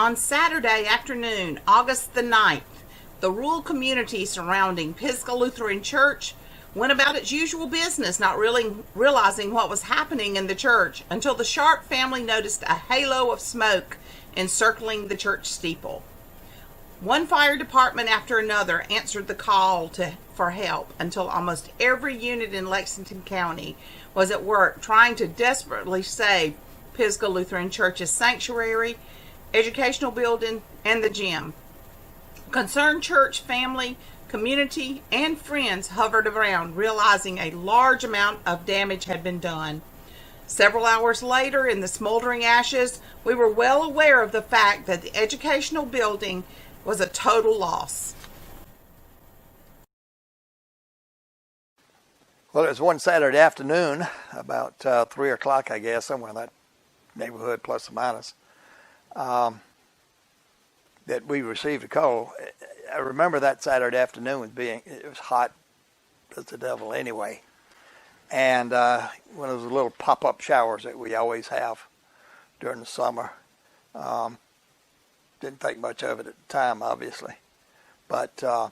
On Saturday afternoon, August the 9th, the rural community surrounding Pisgah Lutheran Church went about its usual business, not really realizing what was happening in the church until the Sharp family noticed a halo of smoke encircling the church steeple. One fire department after another answered the call for help until almost every unit in Lexington County was at work trying to desperately save Pisgah Lutheran Church's sanctuary, educational building, and the gym. Concerned church family, community, and friends hovered around, realizing a large amount of damage had been done. Several hours later, in the smoldering ashes, we were well aware of the fact that the educational building was a total loss. Well, it was one Saturday afternoon, about 3 o'clock, I guess, somewhere in that neighborhood, plus or minus, that we received a call. I remember that Saturday afternoon it was hot as the devil anyway. And one of those little pop-up showers that we always have during the summer. Didn't think much of it at the time, obviously. But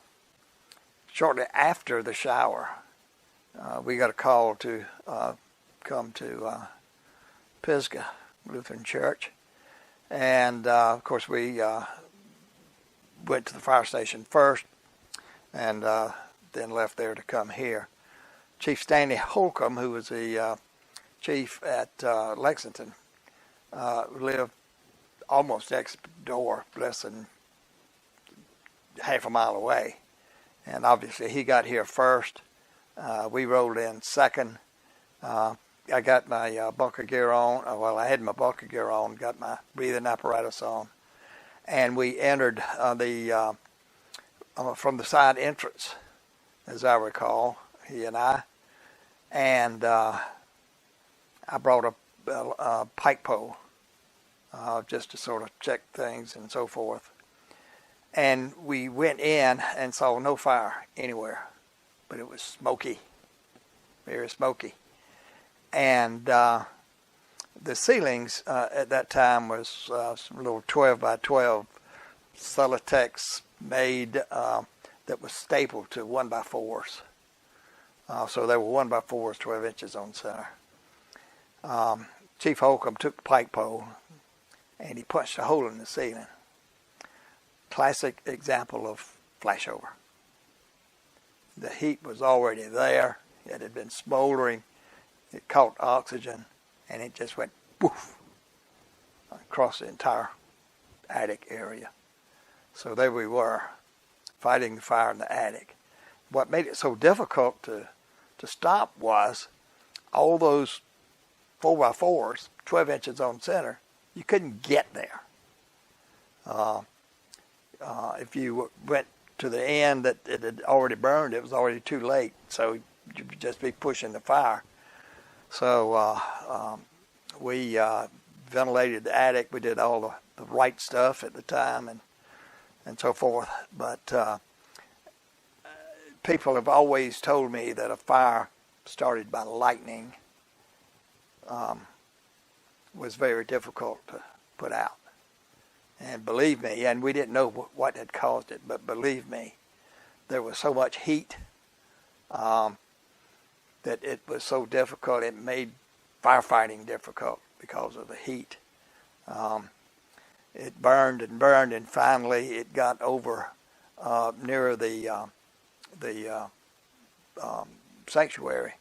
shortly after the shower, we got a call to come to Pisgah Lutheran Church. And, of course, we went to the fire station first and then left there to come here. Chief Stanley Holcomb, who was the chief at Lexington, lived almost next door, less than half a mile away. And obviously he got here first. We rolled in second. I got my bunker gear on. I had my bunker gear on, got my breathing apparatus on. And we entered from the side entrance, as I recall, he and I. And I brought a pike pole just to sort of check things and so forth. And we went in and saw no fire anywhere, but it was smoky, very smoky. And the ceilings at that time was some little 12 by 12 Celotex made that was stapled to 1 by 4s. So they were 1 by 4s, 12 inches on center. Chief Holcomb took the pike pole and he punched a hole in the ceiling. Classic example of flashover. The heat was already there. It had been smoldering. It caught oxygen and it just went woof across the entire attic area. So there we were, fighting the fire in the attic. What made it so difficult to stop was all those 4 by 4s, 12 inches on center, you couldn't get there. If you went to the end that it had already burned, it was already too late. So you'd just be pushing the fire. So we ventilated the attic. We did all the right stuff at the time and so forth. But people have always told me that a fire started by lightning was very difficult to put out. And believe me, and we didn't know what had caused it, but believe me, there was so much heat that it was so difficult, it made firefighting difficult because of the heat. It burned and burned, and finally it got over near the sanctuary,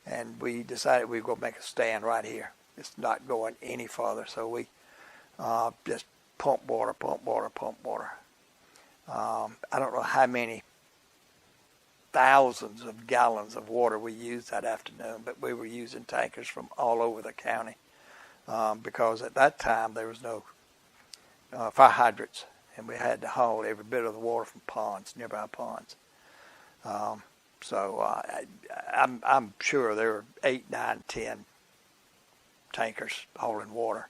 and we decided we were going to make a stand right here. It's not going any farther, so we just pump water. I don't know how many thousands of gallons of water we used that afternoon, but we were using tankers from all over the county because at that time there was no fire hydrants, and we had to haul every bit of the water from ponds, nearby ponds. So I'm sure there were 8, 9, 10 tankers hauling water,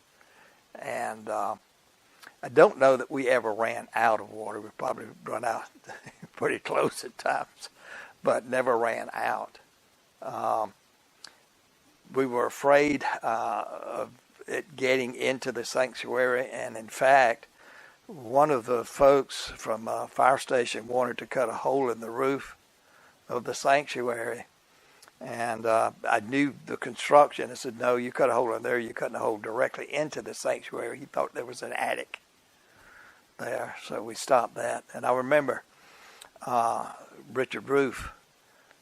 and I don't know that we ever ran out of water. We probably run out pretty close at times, but never ran out. We were afraid of it getting into the sanctuary, and in fact, one of the folks from a fire station wanted to cut a hole in the roof of the sanctuary. And I knew the construction. I said, no, you cut a hole in there. You're cutting a hole directly into the sanctuary. He thought there was an attic there. So we stopped that. And I remember Richard Roof,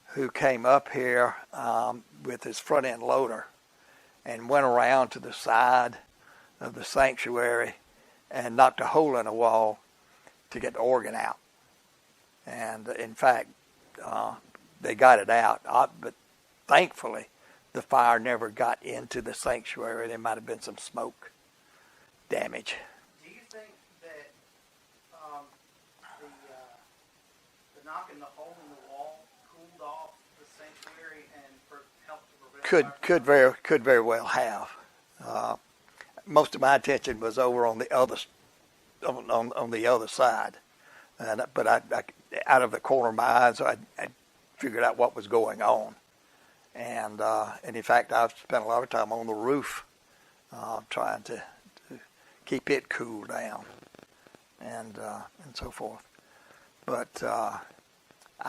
who came up here with his front end loader and went around to the side of the sanctuary and knocked a hole in the wall to get the organ out. And in fact, they got it out. But thankfully, the fire never got into the sanctuary. There might have been some smoke damage. Do you think that the knocking the hole in the wall cooled off the sanctuary and helped to prevent Could very well have. Most of my attention was over on the other on the other side, but I out of the corner of my eyes, I figured out what was going on, and in fact, I've spent a lot of time on the roof trying to keep it cooled down, and so forth. But I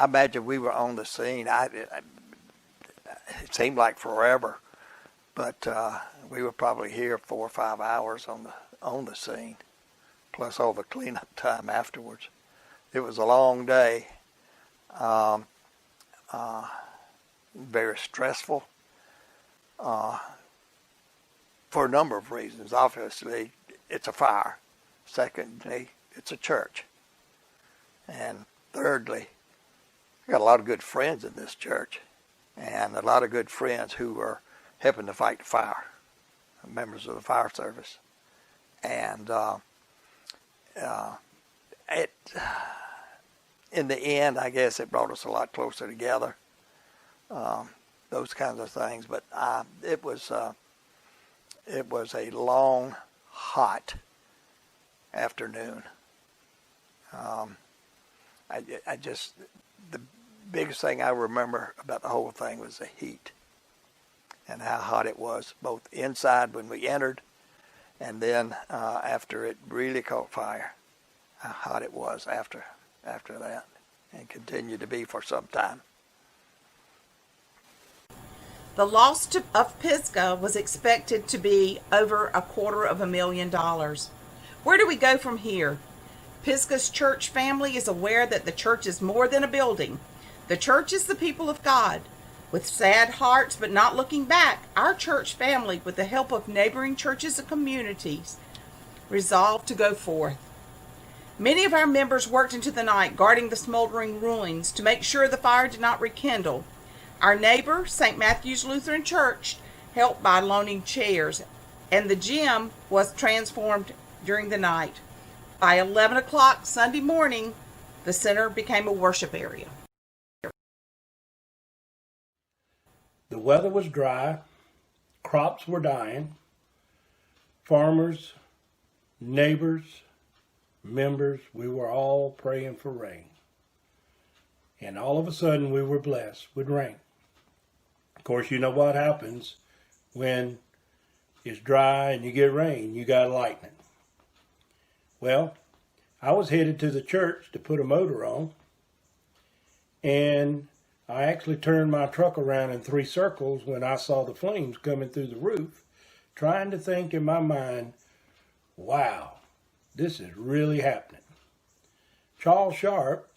imagine we were on the scene. It seemed like forever, but we were probably here 4 or 5 hours on the scene, plus all the cleanup time afterwards. It was a long day, very stressful for a number of reasons. Obviously, it's a fire. Secondly, it's a church. And thirdly, I got a lot of good friends in this church, and a lot of good friends who were helping to fight the fire, members of the fire service. And in the end, I guess it brought us a lot closer together, those kinds of things. But it was a long, hot afternoon. The biggest thing I remember about the whole thing was the heat and how hot it was, both inside when we entered and then after it really caught fire, how hot it was after that, and continued to be for some time. The loss of Pisgah was expected to be over $250,000. Where do we go from here? Pisgah's church family is aware that the church is more than a building. The church is the people of God. With sad hearts but not looking back, our church family, with the help of neighboring churches and communities, resolved to go forth. Many of our members worked into the night guarding the smoldering ruins to make sure the fire did not rekindle. Our neighbor, St. Matthew's Lutheran Church, helped by loaning chairs, and the gym was transformed during the night. By 11 o'clock Sunday morning, the center became a worship area. The weather was dry, crops were dying, farmers, neighbors, members, we were all praying for rain. And all of a sudden we were blessed with rain. Of course, you know what happens when it's dry and you get rain, you got lightning. Well, I was headed to the church to put a motor on, and I actually turned my truck around in 3 circles when I saw the flames coming through the roof, trying to think in my mind, wow, this is really happening. Charles Sharp,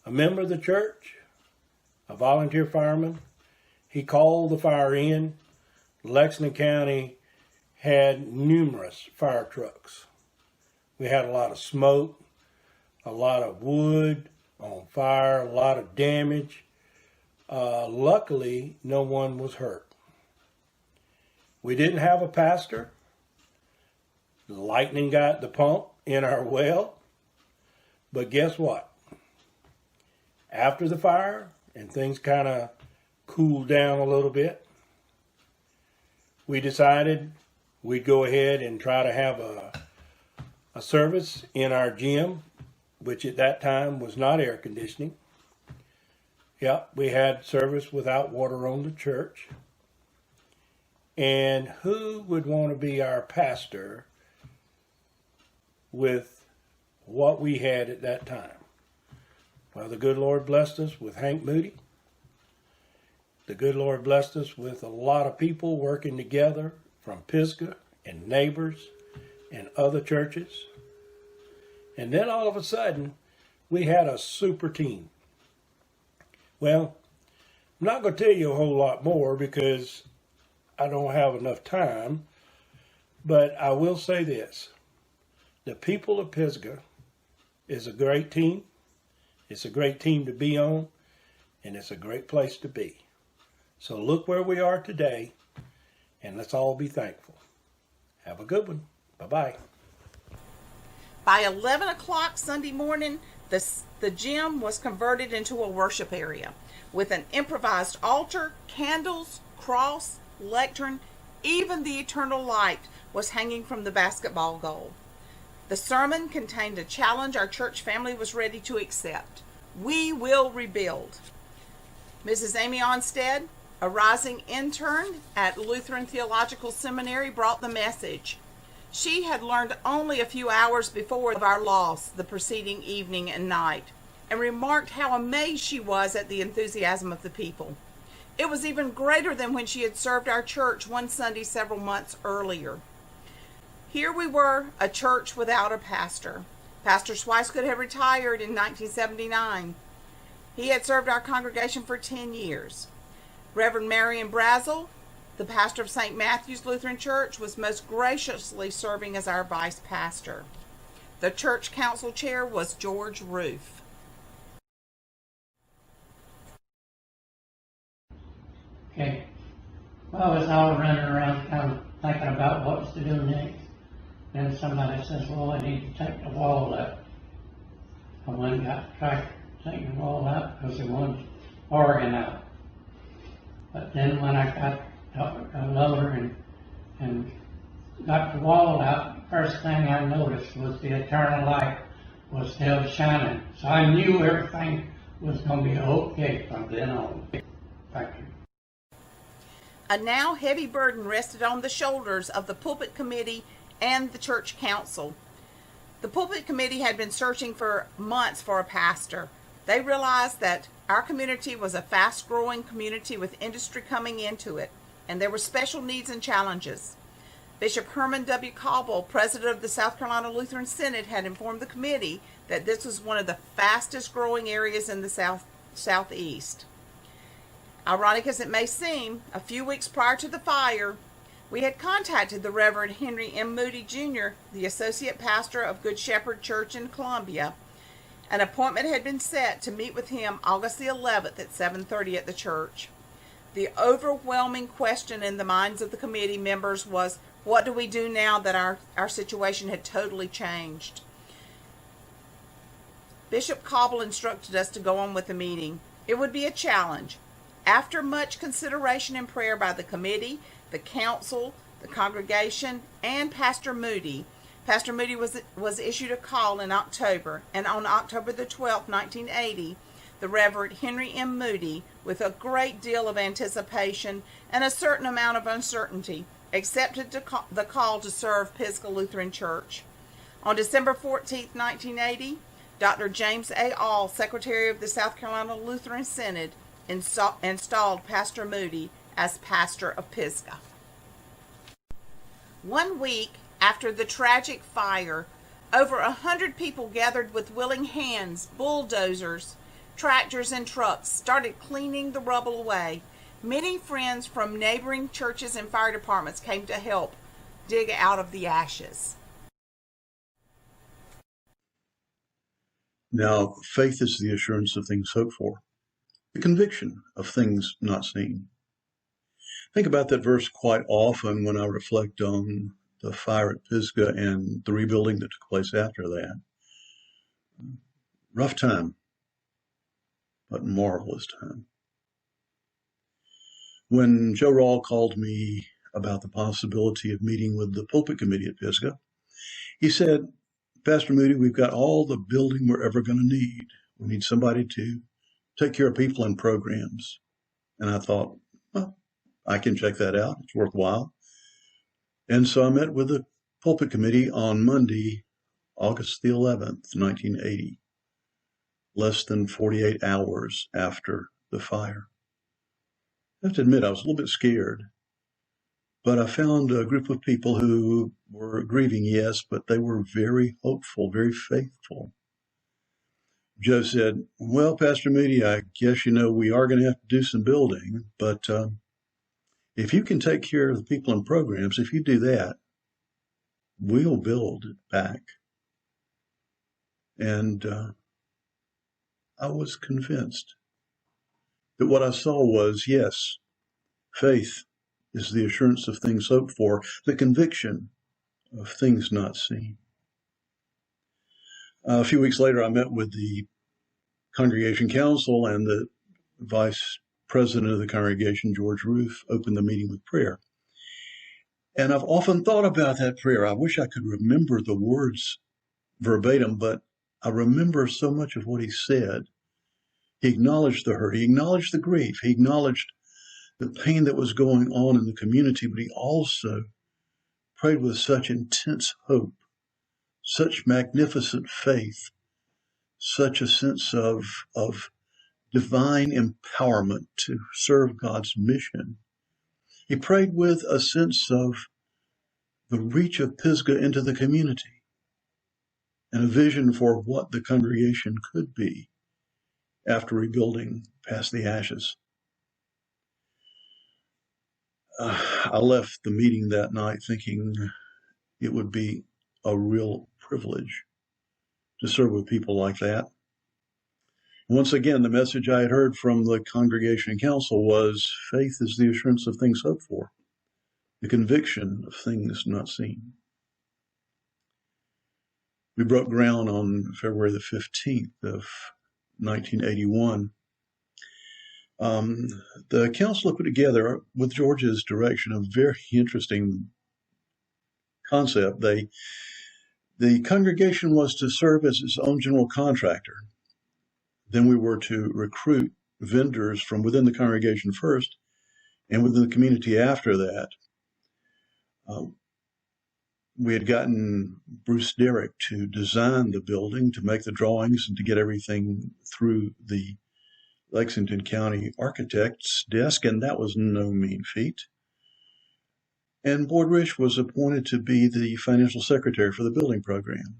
a member of the church, a volunteer fireman, he called the fire in. Lexington County had numerous fire trucks. We had a lot of smoke, a lot of wood on fire, a lot of damage. Luckily, no one was hurt. We didn't have a pastor. The lightning got the pump in our well. But guess what? After the fire, and things kind of cooled down a little bit, we decided we'd go ahead and try to have a service in our gym, which at that time was not air conditioning. Yep, we had service without water on the church. And who would want to be our pastor with what we had at that time. Well, the good Lord blessed us with Hank Moody. The good Lord blessed us with a lot of people working together from Pisgah and Neighbors and other churches. And then all of a sudden, we had a super team. Well, I'm not going to tell you a whole lot more because I don't have enough time, but I will say this. The people of Pisgah is a great team. It's a great team to be on, and it's a great place to be. So look where we are today, and let's all be thankful. Have a good one. Bye-bye. By 11 o'clock Sunday morning, the gym was converted into a worship area with an improvised altar, candles, cross, lectern, even the eternal light was hanging from the basketball goal. The sermon contained a challenge our church family was ready to accept. We will rebuild. Mrs. Amy Onstead, a rising intern at Lutheran Theological Seminary, brought the message. She had learned only a few hours before of our loss the preceding evening and night, and remarked how amazed she was at the enthusiasm of the people. It was even greater than when she had served our church one Sunday several months earlier. Here we were, a church without a pastor. Pastor Swicegood had retired in 1979. He had served our congregation for 10 years. Reverend Marion Brazel, the pastor of St. Matthew's Lutheran Church, was most graciously serving as our vice pastor. The church council chair was George Roof. Okay. Well, I was all running around kind of thinking about what to do next. Then somebody says, well, I need to take the wall up. I went and got the tractor to take the wall up because it wanted organ out. But then when I got a loader and got the wall out, the first thing I noticed was the eternal light was still shining. So I knew everything was going to be okay from then on. Thank you. A now heavy burden rested on the shoulders of the pulpit committee and the church council. The pulpit committee had been searching for months for a pastor. They realized that our community was a fast-growing community with industry coming into it, and there were special needs and challenges. Bishop Herman W. Cobble, president of the South Carolina Lutheran Synod, had informed the committee that this was one of the fastest-growing areas in the southeast. Ironic as it may seem, a few weeks prior to the fire, we had contacted the Reverend Henry M. Moody, Jr., the associate pastor of Good Shepherd Church in Columbia. An appointment had been set to meet with him August the 11th at 7:30 at the church. The overwhelming question in the minds of the committee members was, what do we do now that our situation had totally changed? Bishop Cobble instructed us to go on with the meeting. It would be a challenge. After much consideration and prayer by the committee, the council, the congregation, and Pastor Moody was issued a call in October, and on October the 12th, 1980, the Reverend Henry M. Moody, with a great deal of anticipation and a certain amount of uncertainty, accepted the call to serve Pisgah Lutheran Church. On December 14th, 1980, Dr. James A. All, Secretary of the South Carolina Lutheran Synod, installed Pastor Moody as pastor of Pisgah. 1 week after the tragic fire, over 100 people gathered with willing hands, bulldozers, tractors, and trucks started cleaning the rubble away. Many friends from neighboring churches and fire departments came to help dig out of the ashes. Now, faith is the assurance of things hoped for, the conviction of things not seen. I think about that verse quite often when I reflect on the fire at Pisgah and the rebuilding that took place after that. Rough time, but marvelous time. When Joe Rawl called me about the possibility of meeting with the pulpit committee at Pisgah, he said, Pastor Moody, we've got all the building we're ever going to need. We need somebody to take care of people and programs. And I thought, well, I can check that out. It's worthwhile. And so I met with the pulpit committee on Monday, August the 11th, 1980, less than 48 hours after the fire. I have to admit, I was a little bit scared, but I found a group of people who were grieving, yes, but they were very hopeful, very faithful. Joe said, well, Pastor Moody, I guess we are going to have to do some building, but if you can take care of the people in programs, if you do that, we'll build it back. And I was convinced that what I saw was, yes, faith is the assurance of things hoped for, the conviction of things not seen. A few weeks later, I met with the Congregation Council, and the Vice President of the congregation, George Roof, opened the meeting with prayer. And I've often thought about that prayer. I wish I could remember the words verbatim, but I remember so much of what he said. He acknowledged the hurt. He acknowledged the grief. He acknowledged the pain that was going on in the community, but he also prayed with such intense hope, such magnificent faith, such a sense of divine empowerment to serve God's mission. He prayed with a sense of the reach of Pisgah into the community and a vision for what the congregation could be after rebuilding past the ashes. I left the meeting that night thinking it would be a real privilege to serve with people like that. Once again, the message I had heard from the Congregation Council was faith is the assurance of things hoped for, the conviction of things not seen. We broke ground on February the 15th of 1981. The council put together, with George's direction, a very interesting concept. The congregation was to serve as its own general contractor. Then we were to recruit vendors from within the congregation first and within the community after that. We had gotten Bruce Derrick to design the building, to make the drawings, and to get everything through the Lexington County architect's desk, and that was no mean feat. And Boyd Rich was appointed to be the financial secretary for the building program.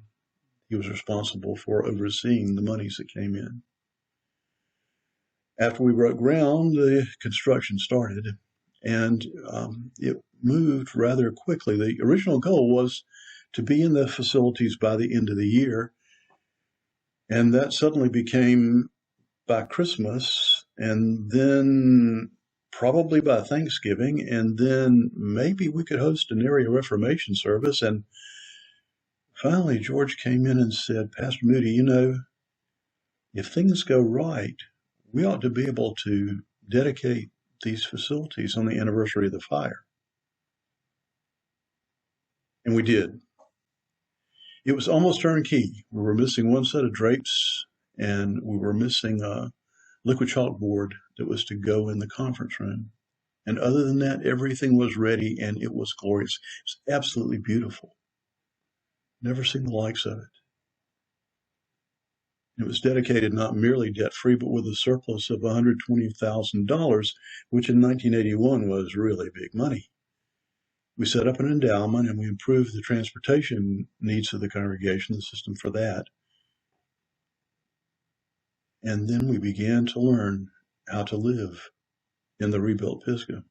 He was responsible for overseeing the monies that came in. After we broke ground, the construction started, and it moved rather quickly. The original goal was to be in the facilities by the end of the year, and that suddenly became by Christmas, and then probably by Thanksgiving, and then maybe we could host an area Reformation service. And finally, George came in and said, Pastor Moody, if things go right, we ought to be able to dedicate these facilities on the anniversary of the fire. And we did. It was almost turnkey. We were missing one set of drapes, and we were missing a liquid chalkboard that was to go in the conference room. And other than that, everything was ready, and it was glorious. It was absolutely beautiful. Never seen the likes of it. It was dedicated not merely debt-free, but with a surplus of $120,000, which in 1981 was really big money. We set up an endowment, and we improved the transportation needs of the congregation, the system for that. And then we began to learn how to live in the rebuilt Pisgah.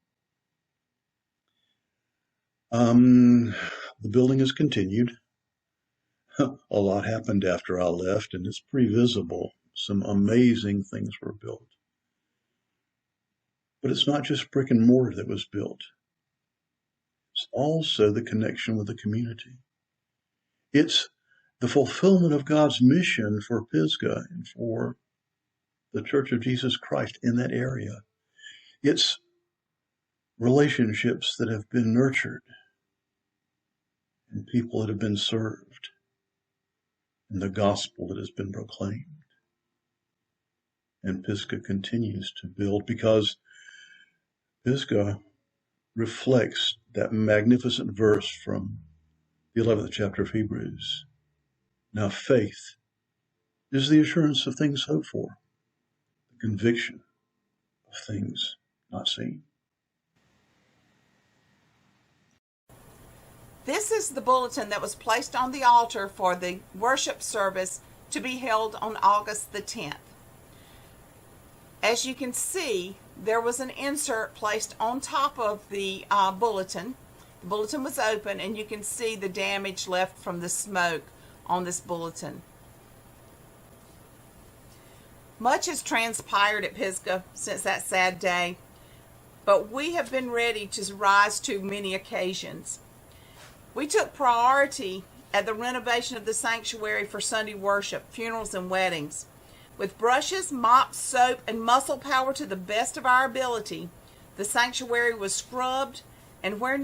The building has continued. A lot happened after I left, and it's pretty visible. Some amazing things were built. But it's not just brick and mortar that was built. It's also the connection with the community. It's the fulfillment of God's mission for Pisgah and for the Church of Jesus Christ in that area. It's relationships that have been nurtured and people that have been served and the gospel that has been proclaimed. And Pisgah continues to build because Pisgah reflects that magnificent verse from the 11th chapter of Hebrews. Now, faith is the assurance of things hoped for, the conviction of things not seen. This is the bulletin that was placed on the altar for the worship service to be held on August the 10th. As you can see, there was an insert placed on top of the bulletin. The bulletin was open, and you can see the damage left from the smoke on this bulletin. Much has transpired at Pisgah since that sad day, but we have been ready to rise to many occasions. We took priority at the renovation of the sanctuary for Sunday worship, funerals, and weddings. With brushes, mops, soap, and muscle power to the best of our ability, the sanctuary was scrubbed, and where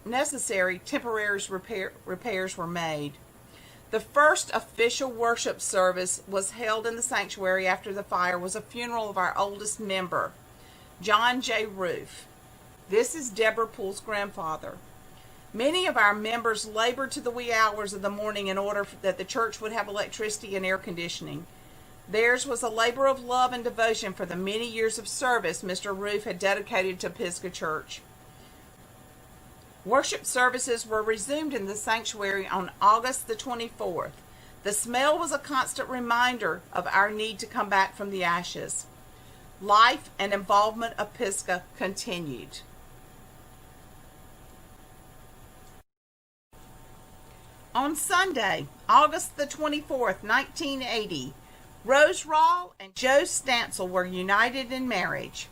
necessary, temporary repairs were made. The first official worship service was held in the sanctuary after the fire was a funeral of our oldest member, John J. Roof. This is Deborah Poole's grandfather. Many of our members labored to the wee hours of the morning in order that the church would have electricity and air conditioning. Theirs was a labor of love and devotion for the many years of service Mr. Roof had dedicated to Pisgah Church. Worship services were resumed in the sanctuary on August the 24th. The smell was a constant reminder of our need to come back from the ashes. Life and involvement of Pisgah continued. On Sunday, August the 24th, 1980, Rose Rawl and Joe Stansel were united in marriage.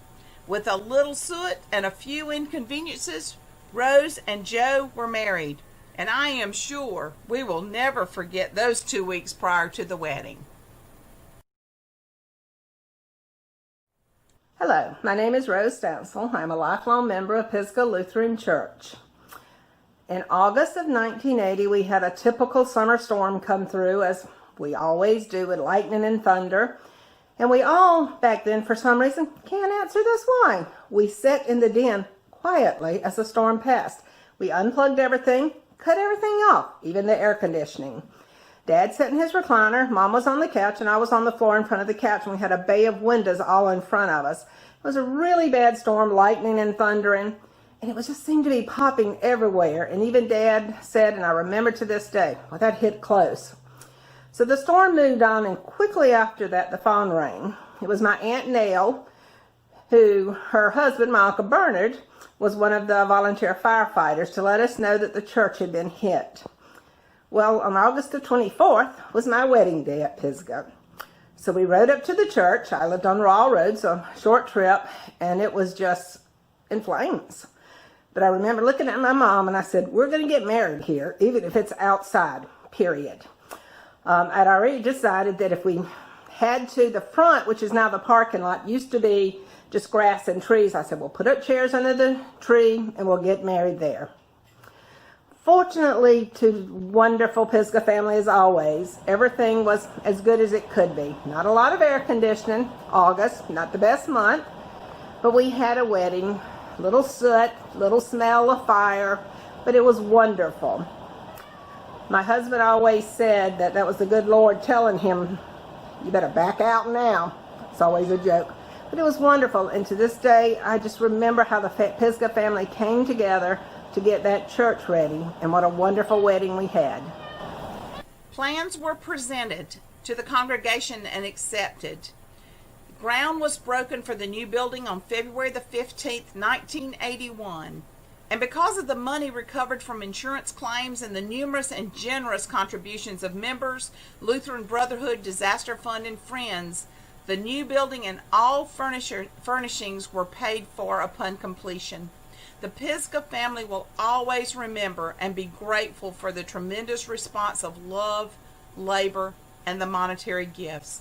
With a little soot and a few inconveniences, Rose and Joe were married, and I am sure we will never forget those 2 weeks prior to the wedding. Hello, my name is Rose Stansel. I'm a lifelong member of Pisgah Lutheran Church. In August of 1980, we had a typical summer storm come through, as we always do, with lightning and thunder. And we all, back then, for some reason, can't answer this why. We sat in the den quietly as the storm passed. We unplugged everything, cut everything off, even the air conditioning. Dad sat in his recliner, Mom was on the couch, and I was on the floor in front of the couch, and we had a bay of windows all in front of us. It was a really bad storm, lightning and thundering, and it just seemed to be popping everywhere. And even Dad said, and I remember to this day, well, that hit close. So the storm moved on, and quickly after that, the phone rang. It was my Aunt Nell, who, her husband, my Uncle Bernard, was one of the volunteer firefighters, to let us know that the church had been hit. Well, on August the 24th was my wedding day at Pisgah. So we rode up to the church. I lived on Raw Road, so a short trip, and it was just in flames. But I remember looking at my mom, and I said, we're going to get married here, even if it's outside, period. I'd already decided that if we had to, the front, which is now the parking lot, used to be just grass and trees. I said, we'll put up chairs under the tree, and we'll get married there. Fortunately, to wonderful Pisgah family as always, everything was as good as it could be. Not a lot of air conditioning, August, not the best month, but we had a wedding, little soot, little smell of fire, but it was wonderful. My husband always said that was the good Lord telling him, you better back out now. It's always a joke. But it was wonderful, and to this day, I just remember how the Pisgah family came together to get that church ready, and what a wonderful wedding we had. Plans were presented to the congregation and accepted. Ground was broken for the new building on February the 15th, 1981. And because of the money recovered from insurance claims and the numerous and generous contributions of members, Lutheran Brotherhood, Disaster Fund, and friends, the new building and all furnishings were paid for upon completion. The Pisgah family will always remember and be grateful for the tremendous response of love, labor, and the monetary gifts.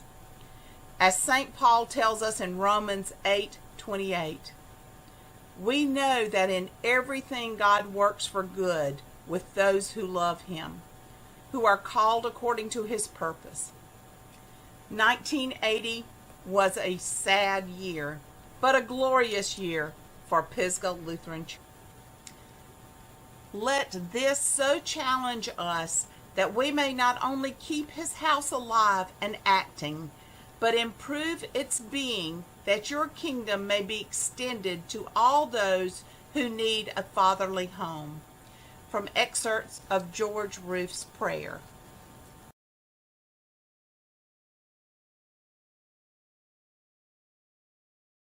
As St. Paul tells us in Romans 8:28, we know that in everything God works for good with those who love him, who are called according to his purpose. 1980 was a sad year, but a glorious year for Pisgah Lutheran Church. Let this so challenge us that we may not only keep his house alive and acting, but improve its being, that your kingdom may be extended to all those who need a fatherly home. From excerpts of George Roof's prayer.